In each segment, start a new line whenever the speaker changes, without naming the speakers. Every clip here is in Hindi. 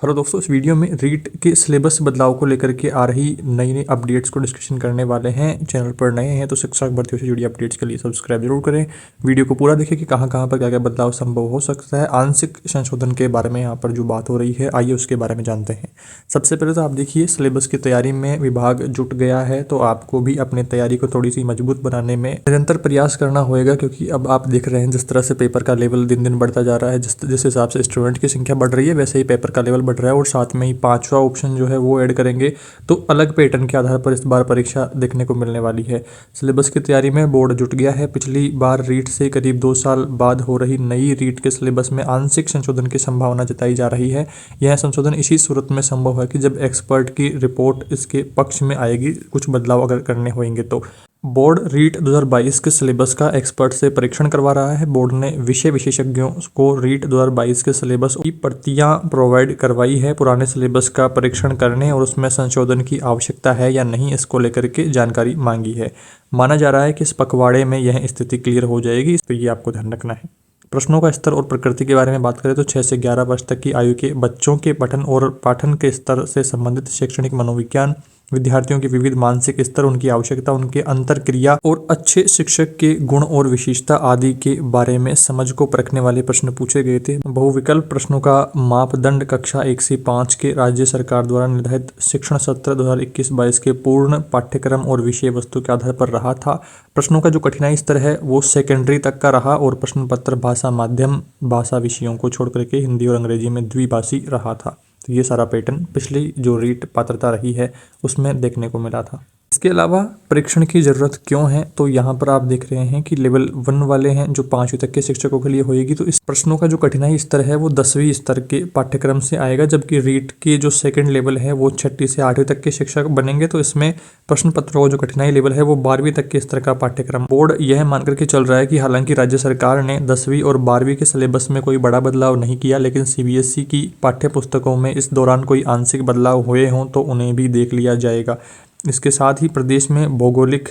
हेलो दोस्तों, इस वीडियो में रीट के सिलेबस बदलाव को लेकर के आ रही नई नई अपडेट्स को डिस्कशन करने वाले हैं। चैनल पर नए हैं तो शिक्षक भर्तियों से जुड़ी अपडेट्स के लिए सब्सक्राइब जरूर करें। वीडियो को पूरा देखें कि कहाँ कहाँ पर क्या क्या बदलाव संभव हो सकता है। आंशिक संशोधन के बारे में यहाँ पर जो बात हो रही है, आइए उसके बारे में जानते हैं। सबसे पहले तो आप देखिए, सिलेबस की तैयारी में विभाग जुट गया है, तो आपको भी अपनी तैयारी को थोड़ी सी मजबूत बनाने में निरंतर प्रयास करना होगा, क्योंकि अब आप देख रहे हैं जिस तरह से पेपर का लेवल दिन दिन बढ़ता जा रहा है, जिस हिसाब से स्टूडेंट की संख्या बढ़ रही है वैसे ही पेपर का लेवल बढ़ रहा है। और साथ में ही पांचवा ऑप्शन जो है वो ऐड करेंगे, तो अलग पैटर्न के आधार पर इस बार परीक्षा देखने को मिलने वाली है। सिलेबस की तैयारी में बोर्ड जुट गया है। पिछली बार रीट से करीब 2 साल बाद हो रही नई रीट के सिलेबस में आंशिक संशोधन की संभावना जताई जा रही है। यह संशोधन इसी सूरत में संभव है कि जब एक्सपर्ट की रिपोर्ट इसके पक्ष में आएगी, कुछ बदलाव अगर करने होंगे तो। बोर्ड रीट 2022 के सिलेबस का एक्सपर्ट से परीक्षण करवा रहा है। बोर्ड ने विषय विशेषज्ञों को रीट 2022 के सिलेबस की प्रतियां प्रोवाइड करवाई है। पुराने सिलेबस का परीक्षण करने और उसमें संशोधन की आवश्यकता है या नहीं, इसको लेकर के जानकारी मांगी है। माना जा रहा है कि इस पखवाड़े में यह स्थिति क्लियर हो जाएगी, तो ये आपको ध्यान रखना है। प्रश्नों का स्तर और प्रकृति के बारे में बात करें तो 6 से 11 वर्ष तक की आयु के बच्चों के पठन और पाठन के स्तर से संबंधित शैक्षणिक मनोविज्ञान, विद्यार्थियों के विविध मानसिक स्तर, उनकी आवश्यकता, उनके अंतर क्रिया और अच्छे शिक्षक के गुण और विशेषता आदि के बारे में समझ को परखने वाले प्रश्न पूछे गए थे। बहुविकल्प प्रश्नों का मापदंड कक्षा 1 से 5 के राज्य सरकार द्वारा निर्धारित शिक्षण सत्र 2021-22 के पूर्ण पाठ्यक्रम और विषय वस्तु के आधार पर रहा था। प्रश्नों का जो कठिनाई स्तर है वो सेकेंडरी तक का रहा और प्रश्न पत्र भाषा माध्यम भाषा विषयों को छोड़ करके हिंदी और अंग्रेजी में द्विभाषी रहा था। तो ये सारा पैटर्न पिछली जो रीट पात्रता रही है उसमें देखने को मिला था। इसके अलावा परीक्षण की ज़रूरत क्यों है, तो यहाँ पर आप देख रहे हैं कि लेवल 1 वाले हैं जो 5वीं तक के शिक्षकों के लिए होएगी। तो इस प्रश्नों का जो कठिनाई स्तर है वो 10वीं स्तर के पाठ्यक्रम से आएगा, जबकि रीट के जो सेकंड लेवल है वो 6ठी से 8वीं तक के शिक्षक बनेंगे। तो इसमें प्रश्न पत्रों का जो कठिनाई लेवल है वो 12वीं तक के स्तर का पाठ्यक्रम। बोर्ड यह मान करके चल रहा है कि हालांकि राज्य सरकार ने 10वीं और 12वीं के सिलेबस में कोई बड़ा बदलाव नहीं किया, लेकिन CBSE की पाठ्य पुस्तकों में इस दौरान कोई आंशिक बदलाव हुए हों तो उन्हें भी देख लिया जाएगा। इसके साथ ही प्रदेश में भौगोलिक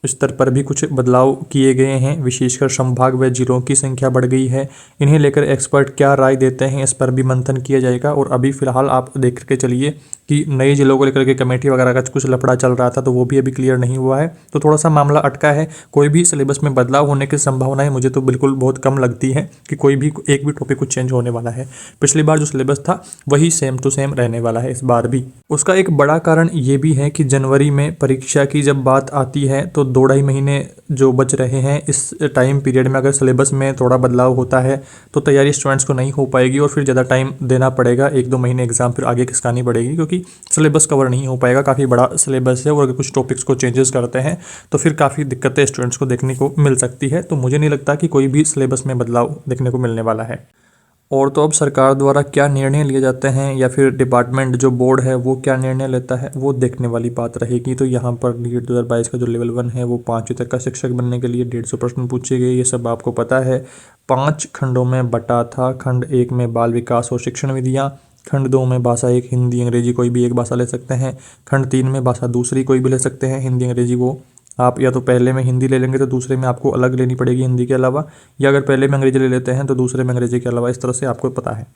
स्तर पर भी कुछ बदलाव किए गए हैं। विशेषकर संभाग व जिलों की संख्या बढ़ गई है। इन्हें लेकर एक्सपर्ट क्या राय देते हैं, इस पर भी मंथन किया जाएगा। और अभी फिलहाल आप देख के चलिए कि नए जिलों को लेकर के कमेटी वगैरह का कुछ लफड़ा चल रहा था, तो वो भी अभी क्लियर नहीं हुआ है। तो थोड़ा सा मामला अटका है। कोई भी सिलेबस में बदलाव होने की संभावनाएं मुझे तो बिल्कुल बहुत कम लगती है कि कोई भी एक भी टॉपिक कुछ चेंज होने वाला है। पिछली बार जो सिलेबस था वही सेम टू सेम रहने वाला है इस बार भी। उसका एक बड़ा कारण ये भी है कि जनवरी में परीक्षा की जब बात आती है तो 2-2.5 महीने जो बच रहे हैं, इस टाइम पीरियड में अगर सिलेबस में थोड़ा बदलाव होता है तो तैयारी स्टूडेंट्स को नहीं हो पाएगी और फिर ज़्यादा टाइम देना पड़ेगा। 1-2 महीने एग्जाम फिर आगे खिसकानी पड़ेगी, क्योंकि सिलेबस कवर नहीं हो पाएगा। काफ़ी बड़ा सिलेबस है और अगर कुछ टॉपिक्स को चेंजेस करते हैं तो फिर काफ़ी दिक्कतें स्टूडेंट्स को देखने को मिल सकती है। तो मुझे नहीं लगता कि कोई भी सिलेबस में बदलाव देखने को मिलने वाला है। और तो अब सरकार द्वारा क्या निर्णय लिए जाते हैं या फिर डिपार्टमेंट जो बोर्ड है वो क्या निर्णय लेता है, वो देखने वाली बात रहेगी। तो यहाँ पर नीट 2022 का जो लेवल 1 है वो 5वीं तक का शिक्षक बनने के लिए 150 प्रश्न पूछे गए। ये सब आपको पता है। 5 खंडों में बटा था। खंड 1 में बाल विकास और शिक्षण विधियाँ, खंड 2 में भाषा 1 हिंदी अंग्रेजी कोई भी एक भाषा ले सकते हैं, खंड 3 में भाषा दूसरी कोई भी ले सकते हैं हिंदी अंग्रेजी। वो आप या तो पहले में हिंदी ले लेंगे तो दूसरे में आपको अलग लेनी पड़ेगी हिंदी के अलावा, या अगर पहले में अंग्रेजी ले लेते हैं तो दूसरे में अंग्रेजी के अलावा। इस तरह से आपको पता है।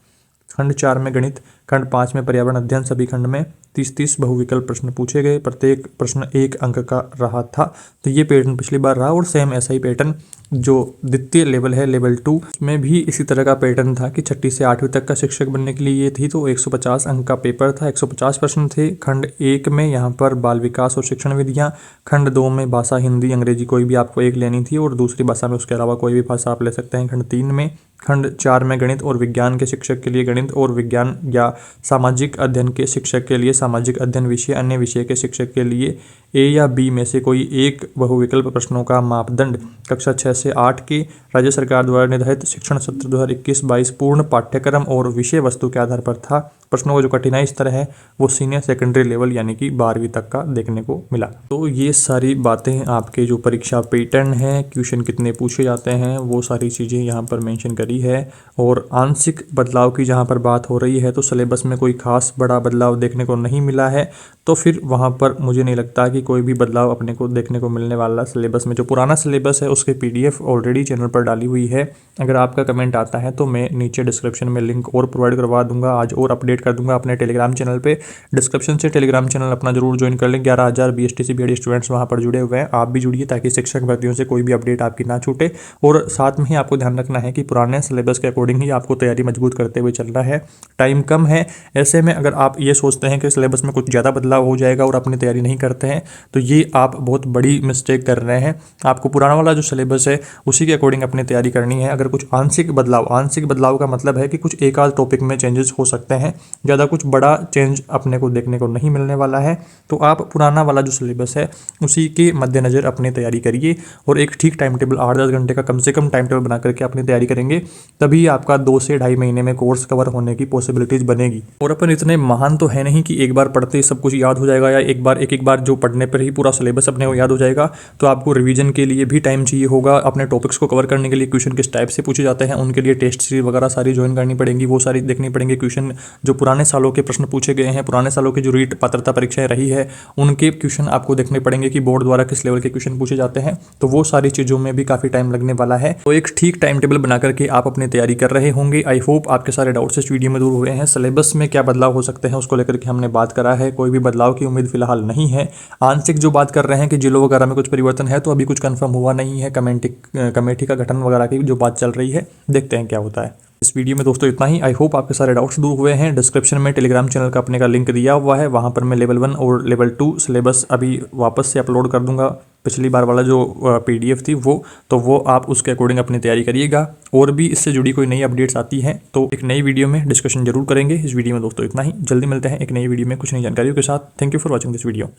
खंड 4 में गणित, खंड 5 में पर्यावरण अध्ययन। सभी खंड में 30-30 बहुविकल्प प्रश्न पूछे गए। प्रत्येक प्रश्न 1 अंक का रहा था। तो ये पैटर्न पिछली बार रहा और सेम ऐसा ही पैटर्न जो द्वितीय लेवल है लेवल 2 में भी इसी तरह का पैटर्न था कि 6ठी से 8वीं तक का शिक्षक बनने के लिए ये थी। तो 150 अंक का पेपर था, 150 प्रश्न थे। खंड 1 में यहाँ पर बाल विकास और शिक्षण विधियाँ, खंड 2 में भाषा हिंदी अंग्रेजी कोई भी आपको एक लेनी थी और दूसरी भाषा में उसके अलावा कोई भी भाषा आप ले सकते हैं खंड 3 में। खंड 4 में गणित और विज्ञान के शिक्षक के लिए गणित और विज्ञान या सामाजिक अध्ययन के शिक्षक के लिए सामाजिक अध्ययन विषय, अन्य विषय के शिक्षक के लिए A या B में से कोई एक बहुविकल्प प्रश्नों का मापदंड कक्षा 6 से 8 के राज्य सरकार द्वारा निर्धारित शिक्षण सत्र 2021-22 पूर्ण पाठ्यक्रम और विषय वस्तु के आधार पर था। प्रश्नों का जो कठिनाई स्तर है वो सीनियर सेकेंडरी लेवल यानी कि 12वीं तक का देखने को मिला। तो ये सारी बातें आपके जो परीक्षा पैटर्न है, क्वेश्चन कितने पूछे जाते हैं, वो सारी चीज़ें यहाँ पर मेंशन करी है। और आंशिक बदलाव की जहाँ पर बात हो रही है तो सिलेबस में कोई खास बड़ा बदलाव देखने को नहीं मिला है, तो फिर वहाँ पर मुझे नहीं लगता कि कोई भी बदलाव अपने को देखने को मिलने वाला। सिलेबस में जो पुराना सिलेबस है उसके PDF ऑलरेडी चैनल पर डाली हुई है। अगर आपका कमेंट आता है तो मैं नीचे डिस्क्रिप्शन में लिंक और प्रोवाइड करवा दूंगा, आज और अपडेट कर दूंगा अपने टेलीग्राम चैनल पे। डिस्क्रिप्शन से टेलीग्राम चैनल अपना जरूर ज्वाइन कर लें। 11,000 BSTC BED स्टूडेंट्स वहाँ पर जुड़े हुए हैं, आप भी जुड़िए ताकि शिक्षक भर्तियों से कोई भी अपडेट आपकी ना छूटे। और साथ में ही आपको ध्यान रखना है कि पुराने सिलेबस के अकॉर्डिंग ही आपको तैयारी मजबूत करते हुए चलना है। टाइम कम है, ऐसे में अगर आप ये सोचते हैं कि सिलेबस में कुछ ज़्यादा बदलाव हो जाएगा और अपनी तैयारी नहीं करते हैं तो ये आप बहुत बड़ी मिस्टेक कर रहे हैं। आपको पुराना वाला जो सिलेबस है उसी के अकॉर्डिंग अपनी तैयारी करनी है। अगर कुछ आंशिक बदलाव का मतलब है कि कुछ एक आध टॉपिक में चेंजेस हो सकते हैं, ज़्यादा कुछ बड़ा चेंज अपने को देखने को नहीं मिलने वाला है। तो आप पुराना वाला जो सिलेबस है उसी के मद्देनज़र अपनी तैयारी करिए और एक ठीक टाइम टेबल 8-10 घंटे का कम से कम टाइम टेबल बना करके अपनी तैयारी करेंगे, तभी आपका 2 से 2.5 महीने में कोर्स कवर होने की पॉसिबिलिटीज़ बनेगी। और अपन इतने महान तो है नहीं कि एक बार पढ़ते ही सब कुछ याद हो जाएगा या एक बार जो पढ़ने पर ही पूरा सिलेबस अपने को याद हो जाएगा। तो आपको रिवीजन के लिए भी टाइम चाहिए होगा, अपने टॉपिक्स को कवर करने के लिए क्वेश्चन किस टाइप से पूछे जाते हैं उनके लिए टेस्ट सीरीज वगैरह सारी ज्वाइन करनी पड़ेंगी, वो सारी देखनी पड़ेंगी। क्वेश्चन जो पुराने सालों के प्रश्न पूछे गए हैं, पुराने सालों की जो रीट पात्रता परीक्षाएं रही है उनके क्वेश्चन आपको देखने पड़ेंगे कि बोर्ड द्वारा किस लेवल के क्वेश्चन पूछे जाते हैं। तो वो सारी चीज़ों में भी काफ़ी टाइम लगने वाला है। तो एक ठीक टाइम टेबल बना करके आप अपनी तैयारी कर रहे होंगे। आई होप आपके सारे डाउट्स इस वीडियो में दूर हुए हैं। सिलेबस में क्या बदलाव हो सकते हैं उसको लेकर के हमने बात करा है, कोई भी बदलाव की उम्मीद फिलहाल नहीं है। आंशिक जो बात कर रहे हैं कि जिलों वगैरह में कुछ परिवर्तन है, तो अभी कुछ कंफर्म हुआ नहीं है। कमेटी का गठन वगैरह की जो बात चल रही है, देखते हैं क्या होता है। इस वीडियो में दोस्तों इतना ही। आई होप आपके सारे डाउट्स दूर हुए हैं। डिस्क्रिप्शन में टेलीग्राम चैनल का अपने का लिंक दिया हुआ है, वहाँ पर मैं लेवल 1 और लेवल 2 सिलेबस अभी वापस से अपलोड कर दूंगा। पिछली बार वाला जो PDF थी वो आप उसके अकॉर्डिंग अपनी तैयारी करिएगा। और भी इससे जुड़ी कोई नई अपडेट्स आती हैं तो एक नई वीडियो में डिस्कशन जरूर करेंगे। इस वीडियो में दोस्तों इतना ही। जल्दी मिलते हैं एक नई वीडियो में कुछ नई जानकारियों के साथ। Thank you for watching this video.